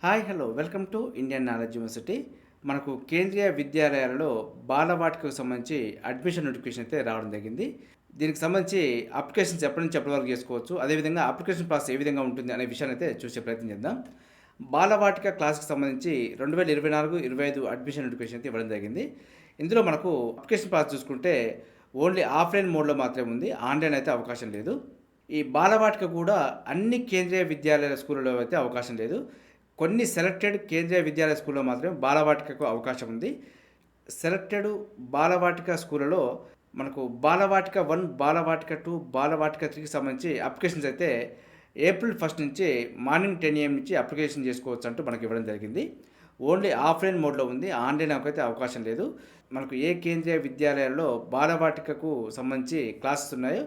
Hi hello welcome to Indian knowledge university. మనకు కేంద్రీయ విద్యాలయాలలో బాలవాటికకు సంబంధించి అడ్మిషన్ నోటిఫికేషన్ అయితే రావడం జరిగింది. దీనికి సంబంధించి అప్లికేషన్స్ ఎప్పటి నుంచి ఎప్పటి వరకు చేసుకోవచ్చు, అదేవిధంగా అప్లికేషన్ ప్రాసెస్ ఏ విధంగా ఉంటుంది అనే విషయాన్ని అయితే చూసే ప్రయత్నం చేద్దాం. బాలవాటిక క్లాస్కి సంబంధించి 2024-25 అడ్మిషన్ నోటిఫికేషన్ అయితే ఇవ్వడం జరిగింది. ఇందులో మనకు అప్లికేషన్ ప్రాసెస్ చూసుకుంటే ఓన్లీ ఆఫ్లైన్ మోడ్లో మాత్రమే ఉంది, ఆన్లైన్ అయితే అవకాశం లేదు. ఈ బాలవాటిక కూడా అన్ని కేంద్రీయ విద్యాలయాల స్కూళ్ళలో అయితే అవకాశం లేదు. కొన్ని సెలెక్టెడ్ కేంద్రీయ విద్యాలయ స్కూల్లో మాత్రమే బాలవాటికకు అవకాశం ఉంది. సెలెక్టెడ్ బాలవాటిక స్కూళ్ళలో మనకు బాలవాటిక 1, బాలవాటిక 2, బాలవాటిక 3కి సంబంధించి అప్లికేషన్స్ అయితే ఏప్రిల్ 1 నుంచి మార్నింగ్ 10 AM నుంచి అప్లికేషన్ చేసుకోవచ్చు అంటూ మనకి ఇవ్వడం జరిగింది. ఓన్లీ ఆఫ్లైన్ మోడ్లో ఉంది, ఆన్లైన్ అయితే అవకాశం లేదు. మనకు ఏ కేంద్రీయ విద్యాలయాల్లో బాలవాటికకు సంబంధించి క్లాసెస్ ఉన్నాయో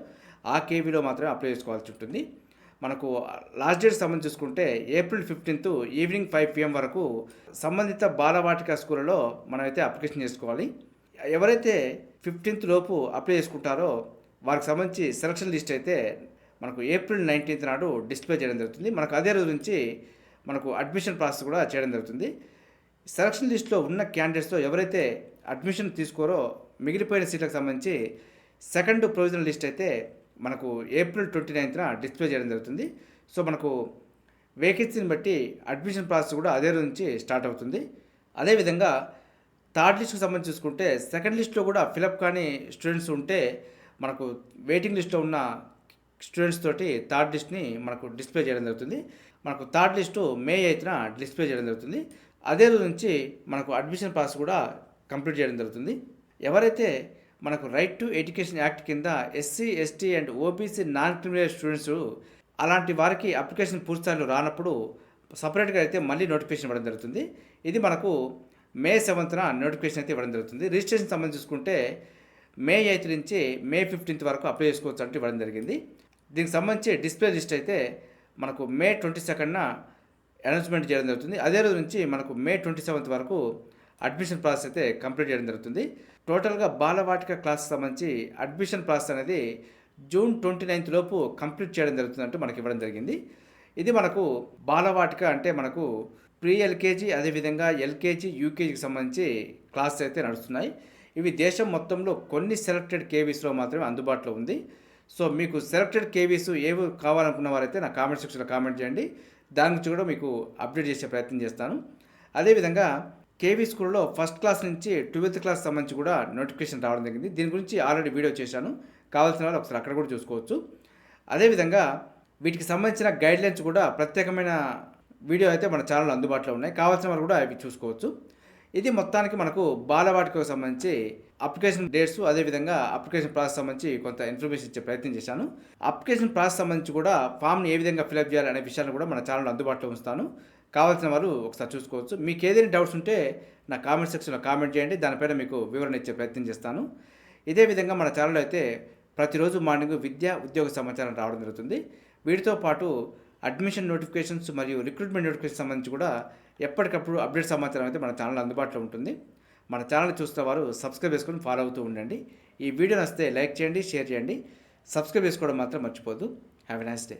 ఆ కేవీలో మాత్రమే అప్లై చేసుకోవాల్సి ఉంటుంది. మనకు లాస్ట్ డేట్ సంబంధించి చూసుకుంటే ఏప్రిల్ 15 ఈవినింగ్ 5 PM వరకు సంబంధిత బాలవాటిక స్కూళ్ళలో మనమైతే అప్లికేషన్ చేసుకోవాలి. ఎవరైతే 15th లోపు అప్లై చేసుకుంటారో వారికి సంబంధించి సెలక్షన్ లిస్ట్ అయితే మనకు ఏప్రిల్ 19th నాడు డిస్ప్లే చేయడం జరుగుతుంది. మనకు అదే రోజు నుంచి మనకు అడ్మిషన్ ప్రాసెస్ కూడా చేయడం జరుగుతుంది. సెలక్షన్ లిస్ట్లో ఉన్న క్యాండిడేట్స్తో ఎవరైతే అడ్మిషన్ తీసుకోరో మిగిలిపోయిన సీట్లకు సంబంధించి సెకండ్ ప్రొవిజనల్ లిస్ట్ అయితే మనకు ఏప్రిల్ 29th డిస్ప్లే చేయడం జరుగుతుంది. సో మనకు వేకెన్సీని బట్టి అడ్మిషన్ ప్రాసెస్ కూడా అదే రోజు నుంచి స్టార్ట్ అవుతుంది. అదేవిధంగా థర్డ్ లిస్ట్కి సంబంధించి చూసుకుంటే సెకండ్ లిస్ట్లో కూడా ఫిలప్ కానీ స్టూడెంట్స్ ఉంటే మనకు వెయిటింగ్ లిస్ట్లో ఉన్న స్టూడెంట్స్ తోటి థర్డ్ లిస్ట్ని మనకు డిస్ప్లే చేయడం జరుగుతుంది. మనకు థర్డ్ లిస్టు మే 8th డిస్ప్లే చేయడం జరుగుతుంది. అదే రోజు నుంచి మనకు అడ్మిషన్ ప్రాసెస్ కూడా కంప్లీట్ చేయడం జరుగుతుంది. ఎవరైతే మనకు రైట్ టు ఎడ్యుకేషన్ యాక్ట్ కింద SC, ST and OBC non criminal students అలాంటి వారికి అప్లికేషన్ పూర్తిస్థాయిలో రానప్పుడు సపరేట్గా అయితే మళ్ళీ నోటిఫికేషన్ ఇవ్వడం జరుగుతుంది. ఇది మనకు మే 7th నోటిఫికేషన్ అయితే ఇవ్వడం జరుగుతుంది. రిజిస్ట్రేషన్ సంబంధించి చూసుకుంటే మే 8th నుంచి మే 15th వరకు అప్లై చేసుకోవచ్చు అంటే ఇవ్వడం జరిగింది. దీనికి సంబంధించి డిస్ప్లే లిస్ట్ అయితే మనకు మే 22nd అనౌన్స్మెంట్ చేయడం జరుగుతుంది. అదే రోజు నుంచి మనకు మే 27th వరకు అడ్మిషన్ ప్రాసెస్ అయితే కంప్లీట్ చేయడం జరుగుతుంది. టోటల్గా బాలవాటిక క్లాస్ సంబంధించి అడ్మిషన్ ప్రాసెస్ అనేది జూన్ 29th లోపు కంప్లీట్ చేయడం జరుగుతుందంటూ మనకి ఇవ్వడం జరిగింది. ఇది మనకు బాలవాటిక అంటే మనకు ప్రీ ఎల్కేజీ, అదేవిధంగా ఎల్కేజీ, యూకేజీకి సంబంధించి క్లాసెస్ అయితే నడుస్తున్నాయి. ఇవి దేశం మొత్తంలో కొన్ని సెలెక్టెడ్ కేవీస్లో మాత్రమే అందుబాటులో ఉంది. సో మీకు సెలెక్టెడ్ కేవీస్ ఏవి కావాలనుకున్న వారైతే నా కామెంట్ సెక్షన్లో కామెంట్ చేయండి. దాని గురించి కూడా మీకు అప్డేట్ చేసే ప్రయత్నం చేస్తాను. అదేవిధంగా కేవీ స్కూల్లో ఫస్ట్ క్లాస్ నుంచి 12th క్లాస్ సంబంధించి కూడా నోటిఫికేషన్ రావడం జరిగింది. దీని గురించి ఆల్రెడీ వీడియో చేశాను, కావాల్సిన వాళ్ళు ఒకసారి అక్కడ కూడా చూసుకోవచ్చు. అదేవిధంగా వీటికి సంబంధించిన గైడ్లైన్స్ కూడా ప్రత్యేకమైన వీడియో అయితే మన ఛానల్లో అందుబాటులో ఉన్నాయి, కావాల్సిన వాళ్ళు కూడా అవి చూసుకోవచ్చు. ఇది మొత్తానికి మనకు బాలవాటికకు సంబంధించి అప్లికేషన్ డేట్స్, అదేవిధంగా అప్లికేషన్ ప్రాసెస్ సంబంధించి కొంత ఇన్ఫర్మేషన్ ఇచ్చే ప్రయత్నం చేశాను. అప్లికేషన్ ప్రాసెస్ సంబంధించి కూడా ఫామ్ని ఏ విధంగా ఫిలప్ చేయాలి అనే విషయాన్ని కూడా మన ఛానల్లో అందుబాటులో ఉంచుతాను, కావాల్సిన వాళ్ళు ఒకసారి చూసుకోవచ్చు. మీకు ఏదైనా డౌట్స్ ఉంటే నా కామెంట్ సెక్షన్లో కామెంట్ చేయండి, దానిపైన మీకు వివరణ ఇచ్చే ప్రయత్నం చేస్తాను. ఇదే విధంగా మన ఛానల్లో అయితే ప్రతిరోజు మార్నింగ్ విద్యా ఉద్యోగ సమాచారం రావడం జరుగుతుంది. వీటితో పాటు అడ్మిషన్ నోటిఫికేషన్స్ మరియు రిక్రూట్మెంట్ నోటిఫికేషన్ సంబంధించి కూడా ఎప్పటికప్పుడు అప్డేట్ సమాచారం అయితే మన ఛానల్ అందుబాటులో ఉంటుంది. మన ఛానల్ చూస్తున్న వారు సబ్స్క్రైబ్ చేసుకొని ఫాలో అవుతూ ఉండండి. ఈ వీడియో నచ్చితే లైక్ చేయండి, షేర్ చేయండి, సబ్స్క్రైబ్ చేసుకోవడం మాత్రం మర్చిపోద్దు. Have a nice day.